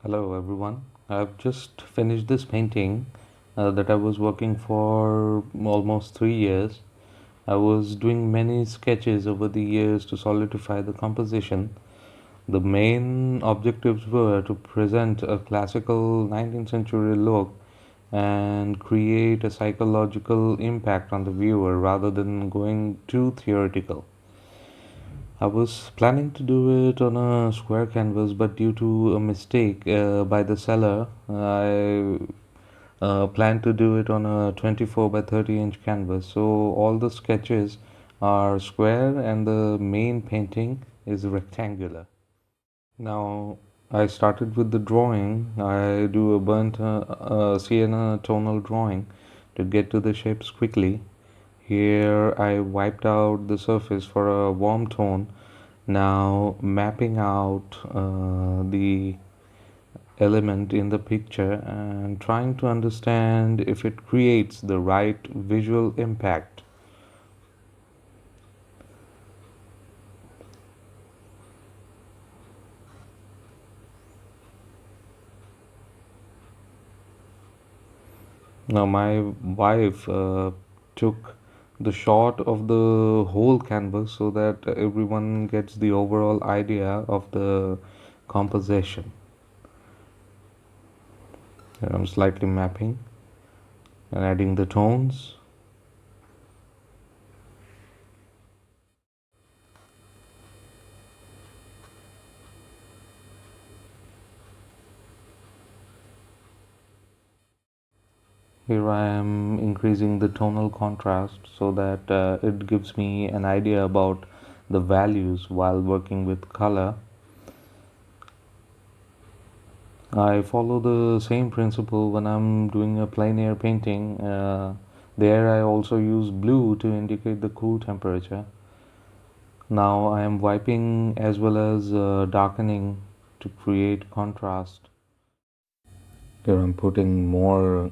Hello everyone. I've just finished this painting that I was working for almost 3 years. I was doing many sketches over the years to solidify the composition. The main objectives were to present a classical 19th century look and create a psychological impact on the viewer rather than going too theoretical. I was planning to do it on a square canvas, but due to a mistake by the seller, I planned to do it on a 24 by 30-inch canvas. So all the sketches are square and the main painting is rectangular. Now I started with the drawing. I do a burnt sienna tonal drawing to get to the shapes quickly. Here I wiped out the surface for a warm tone. Now mapping out the element in the picture and trying to understand if it creates the right visual impact. Now my wife took the shot of the whole canvas so that everyone gets the overall idea of the composition. Here I'm slightly mapping and adding the tones. Here I am increasing the tonal contrast so that it gives me an idea about the values while working with color. I follow the same principle when I'm doing a plein air painting. There I also use blue to indicate the cool temperature. Now I am wiping as well as darkening to create contrast. Here I'm putting more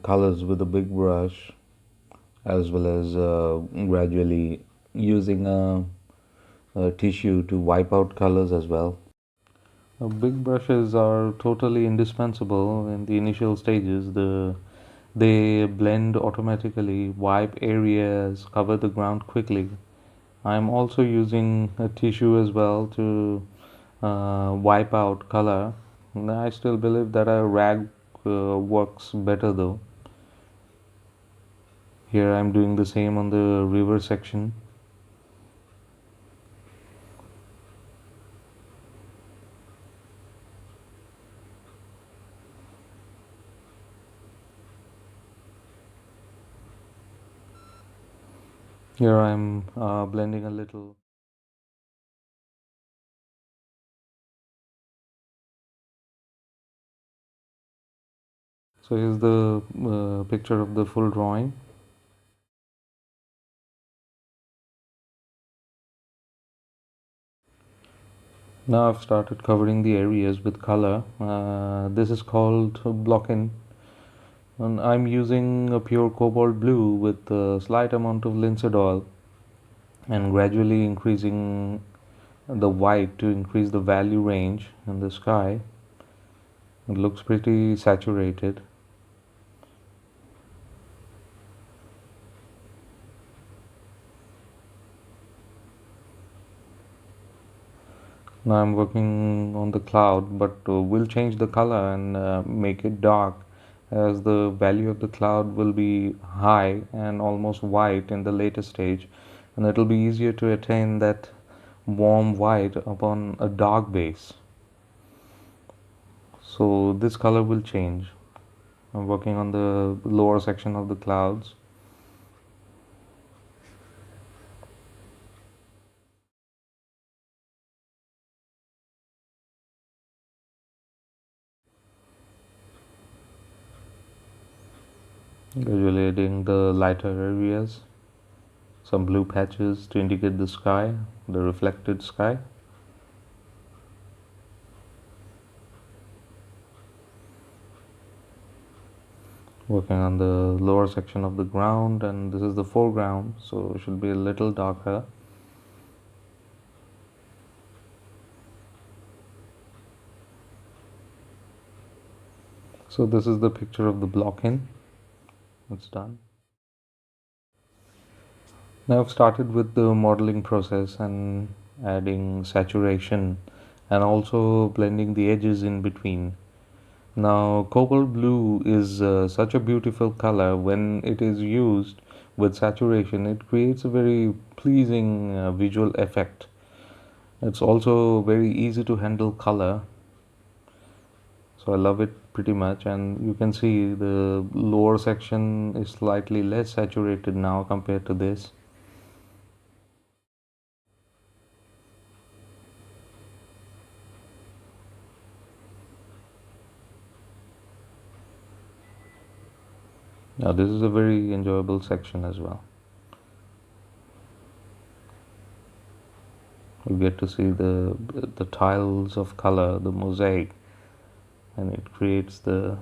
colors with a big brush as well as gradually using a tissue to wipe out colors as well. Big brushes are totally indispensable in the initial stages. They blend automatically, wipe areas, cover the ground quickly. I'm also using a tissue as well to wipe out color. I still believe that a rag works better though. Here I'm doing the same on the river section. Here I'm blending a little. So here's the picture of the full drawing. Now I've started covering the areas with color. This is called block-in. And I'm using a pure cobalt blue with a slight amount of linseed oil and gradually increasing the white to increase the value range in the sky. It looks pretty saturated. Now I'm working on the cloud, but we'll change the color and make it dark as the value of the cloud will be high and almost white in the later stage, and it'll be easier to attain that warm white upon a dark base. So this color will change. I'm working on the lower section of the clouds. Gradually adding the lighter areas, some blue patches to indicate the sky, the reflected sky. Working on the lower section of the ground, and this is the foreground, so it should be a little darker. So this is the picture of the block-in. It's done. Now I've started with the modeling process and adding saturation and also blending the edges in between. Now cobalt blue is such a beautiful color. When it is used with saturation, it creates a very pleasing visual effect. It's also very easy to handle color, so I love it pretty much. And you can see the lower section is slightly less saturated now compared to this. Now this is a very enjoyable section as well. You get to see the tiles of color, the mosaic, and it creates the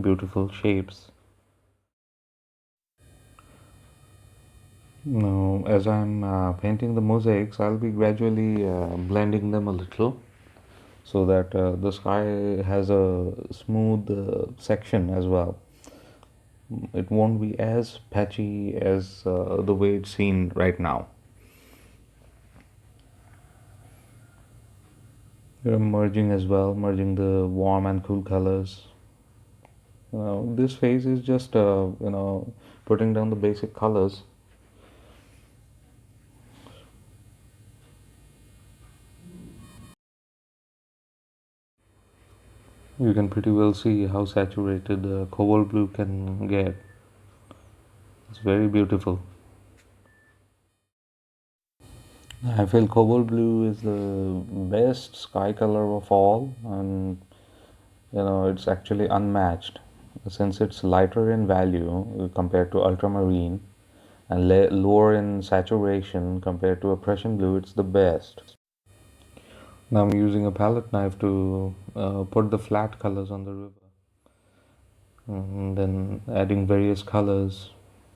beautiful shapes. Now, as I'm painting the mosaics, I'll be gradually blending them a little so that the sky has a smooth section as well. It won't be as patchy as the way it's seen right now. We're merging as well, merging the warm and cool colors. This phase is just putting down the basic colors. You can pretty well see how saturated cobalt blue can get. It's very beautiful. I feel cobalt blue is the best sky color of all, and it's actually unmatched since it's lighter in value compared to ultramarine and lower in saturation compared to a Prussian blue. It's the best. Now I'm using a palette knife to put the flat colors on the river, and then adding various colors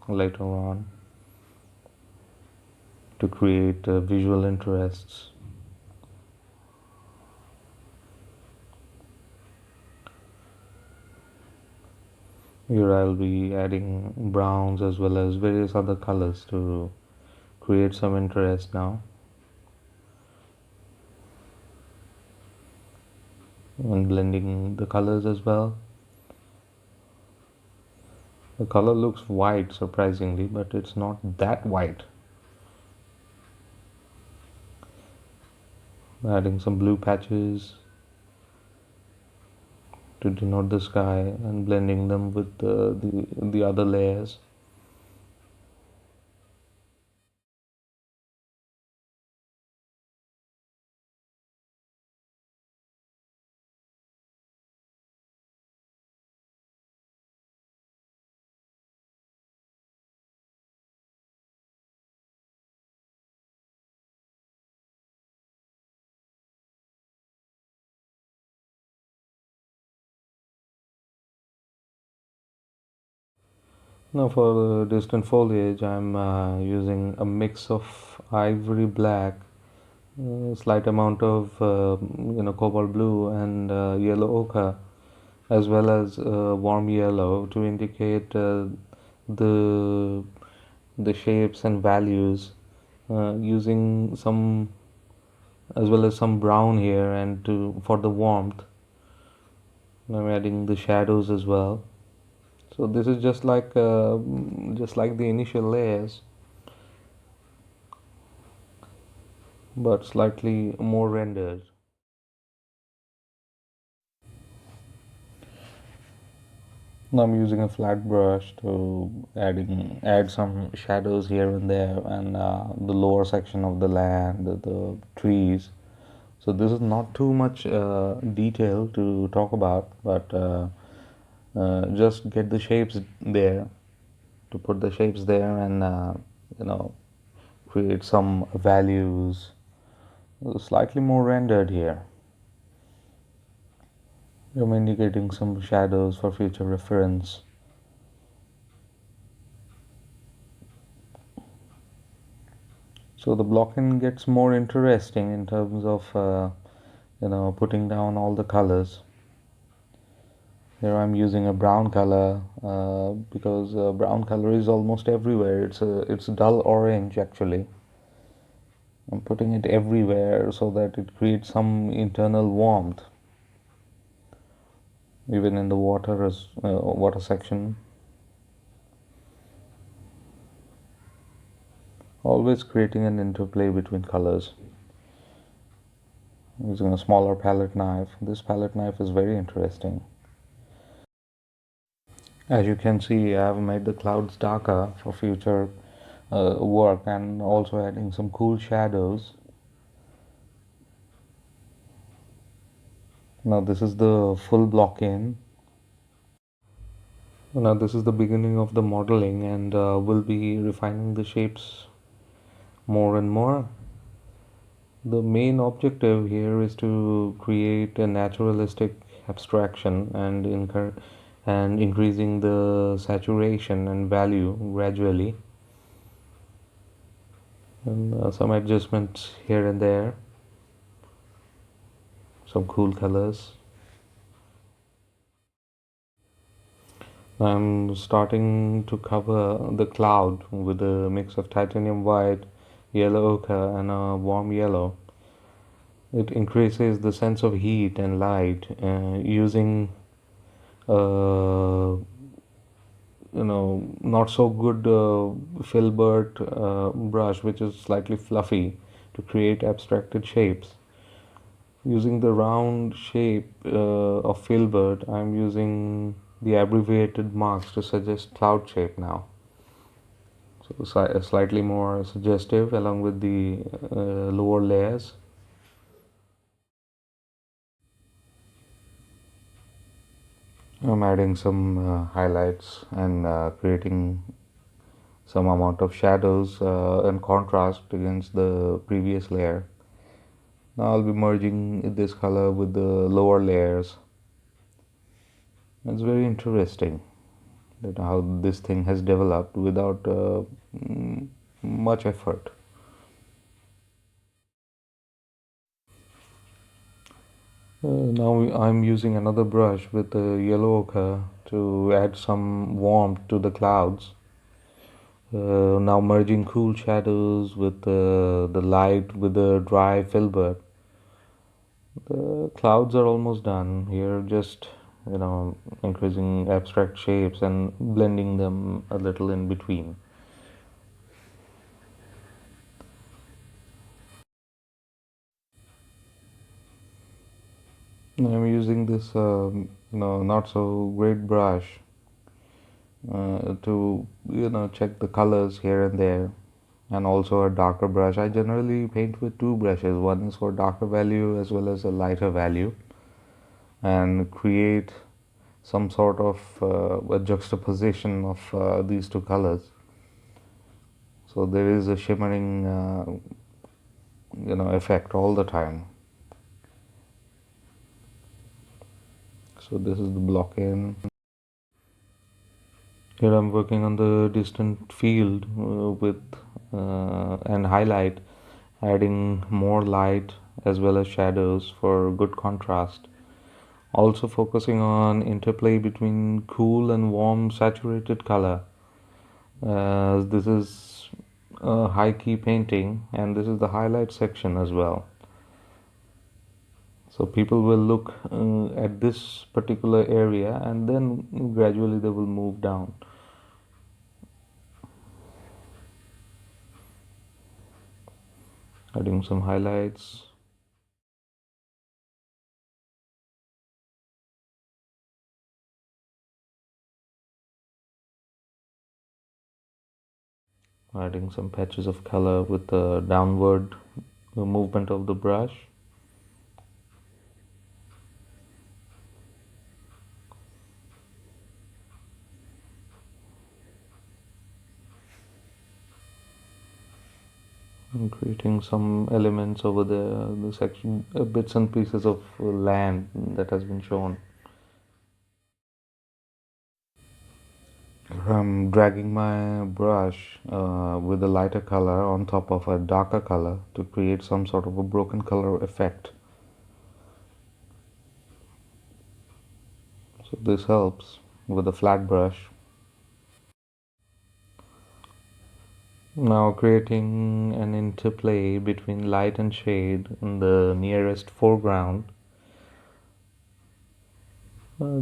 later on to create visual interests. Here I'll be adding browns as well as various other colors to create some interest now. And blending the colors as well. The color looks white surprisingly, but it's not that white. Adding some blue patches to denote the sky and blending them with the other layers. Now for the distant foliage, I'm using a mix of ivory black, slight amount of cobalt blue and yellow ochre, as well as warm yellow to indicate the the shapes and values. Using some as well as some brown here, and to for the warmth, I'm adding the shadows as well. So this is just like the initial layers, but slightly more rendered. Now I'm using a flat brush to add some shadows here and there, and the lower section of the land, the trees. So this is not too much detail to talk about, but just get the shapes there, to put the shapes there, and you know create some values slightly more rendered here. I'm indicating some shadows for future reference. So the blocking gets more interesting in terms of putting down all the colors. Here I'm using a brown color because brown color is almost everywhere. It's dull orange actually. I'm putting it everywhere so that it creates some internal warmth, even in the water section. Always creating an interplay between colors. Using a smaller palette knife. This palette knife is very interesting. As you can see, I have made the clouds darker for future work, and also adding some cool shadows. Now this is the full block in. Now this is the beginning of the modeling, and we'll be refining the shapes more and more. The main objective here is to create a naturalistic abstraction and increasing the saturation and value gradually, and some adjustments here and there, some cool colors. I'm starting to cover the cloud with a mix of titanium white, yellow ochre, and a warm yellow. It increases the sense of heat and light using uh, not so good filbert brush, which is slightly fluffy, to create abstracted shapes. Using the round shape of filbert, I'm using the abbreviated marks to suggest cloud shape now. So slightly more suggestive along with the lower layers. I'm adding some highlights and creating some amount of shadows and contrast against the previous layer. Now I'll be merging this color with the lower layers. It's very interesting that how this thing has developed without much effort. Now I'm using another brush with the yellow ochre to add some warmth to the clouds. Now merging cool shadows with the light with the dry filbert. The clouds are almost done. Here just increasing abstract shapes and blending them a little in between. I'm using this not so great brush to check the colors here and there, and also a darker brush. I generally paint with two brushes. One is for darker value as well as a lighter value, and create some sort of a juxtaposition of these two colors. So there is a shimmering effect all the time. So this is the block in. Here I'm working on the distant field with and highlight, adding more light as well as shadows for good contrast. Also focusing on interplay between cool and warm saturated color. This is a high key painting, and this is the highlight section as well. So people will look at this particular area, and then gradually they will move down. Adding some highlights. Adding some patches of color with the downward movement of the brush. And creating some elements over the section, bits and pieces of land that has been shown. I'm dragging my brush with a lighter color on top of a darker color to create some sort of a broken color effect. So So this helps with a flat brush. Now creating an interplay between light and shade in the nearest foreground,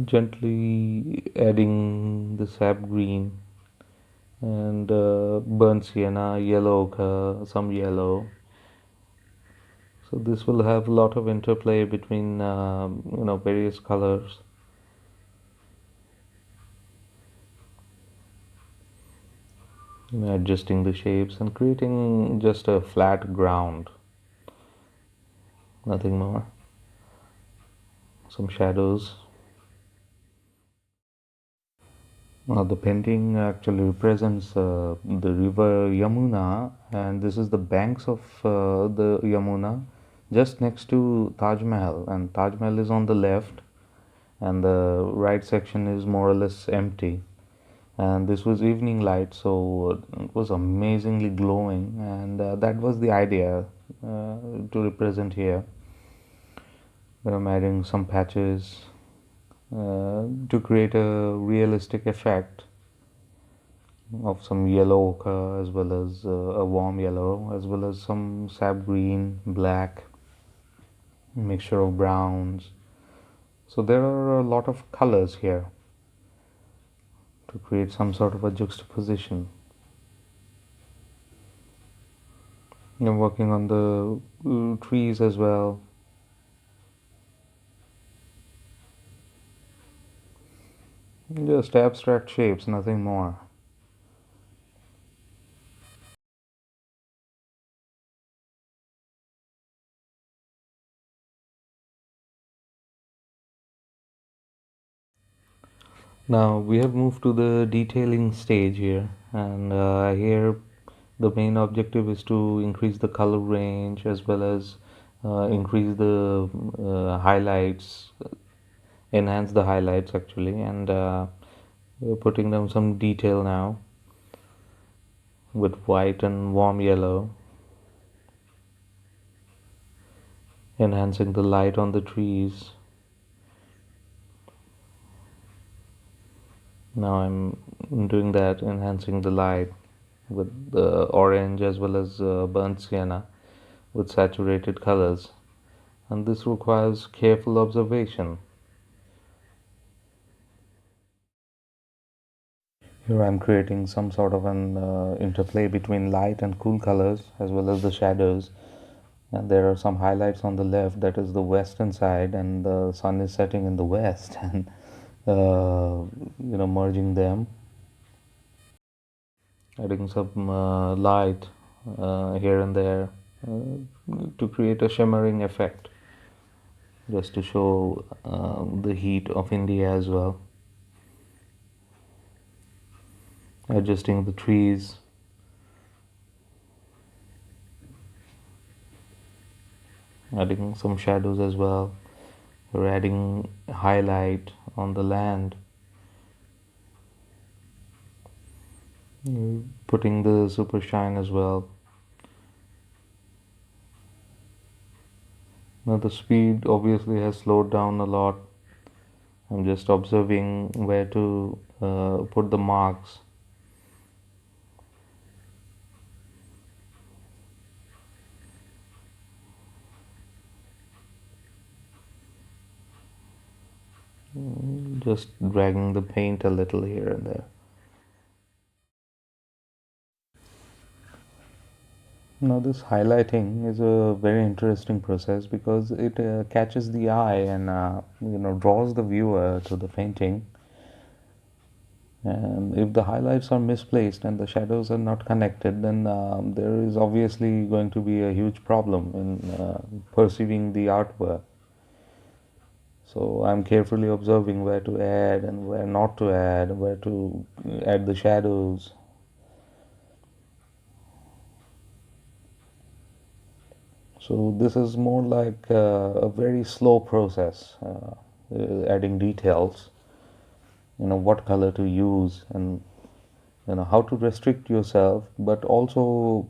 gently adding the sap green and burnt sienna, yellow ochre, some yellow. So this will have a lot of interplay between various colors. Adjusting the shapes and creating just a flat ground, nothing more. Some shadows. The painting actually represents the river Yamuna, and this is the banks of the Yamuna, just next to Taj Mahal. And Taj Mahal is on the left, and the right section is more or less empty. And this was evening light, so it was amazingly glowing, and that was the idea to represent here. I'm adding some patches to create a realistic effect of some yellow ochre as well as a warm yellow, as well as some sap green, black, mixture of browns. So there are a lot of colors here to create some sort of a juxtaposition. I'm working on the trees as well. Just abstract shapes, nothing more. Now we have moved to the detailing stage here, and here the main objective is to increase the color range as well as increase the highlights, enhance the highlights actually, and we're putting down some detail now with white and warm yellow, enhancing the light on the trees. Now I'm doing that, enhancing the light with the orange as well as burnt sienna with saturated colors, and this requires careful observation. Here I'm creating some sort of an interplay between light and cool colors as well as the shadows. And there are some highlights on the left, that is the western side, and the sun is setting in the west, and merging them, adding some light here and there to create a shimmering effect, just to show the heat of India as well. Adjusting the trees, adding some shadows as well. We're adding highlight on the land, putting the super shine as well. Now the speed obviously has slowed down a lot. I'm just observing where to put the marks. Just dragging the paint a little here and there. Now this highlighting is a very interesting process because it catches the eye and draws the viewer to the painting. And if the highlights are misplaced and the shadows are not connected, then there is obviously going to be a huge problem in perceiving the artwork. So I'm carefully observing where to add and where not to add, where to add the shadows. So this is more like a very slow process, adding details, what color to use and how to restrict yourself, but also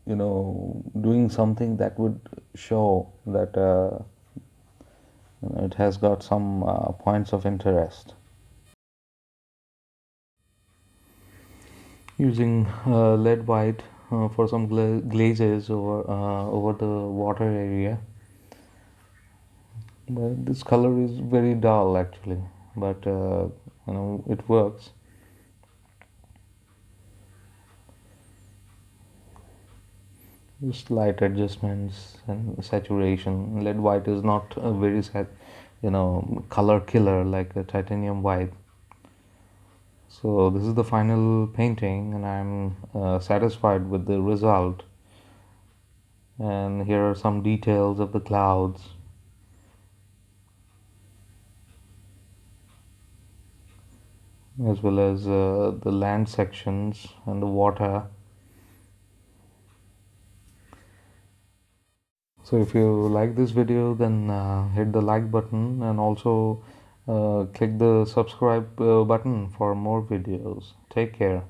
doing something that would show that It has got some points of interest. Using lead white for some glazes over the water area. But this color is very dull actually, but it works. Just light adjustments and saturation. Lead white is not a very color killer like a titanium white. So this is the final painting, and I'm satisfied with the result. And here are some details of the clouds, as well as the land sections and the water. So if you like this video, then hit the like button, and also click the subscribe button for more videos. Take care.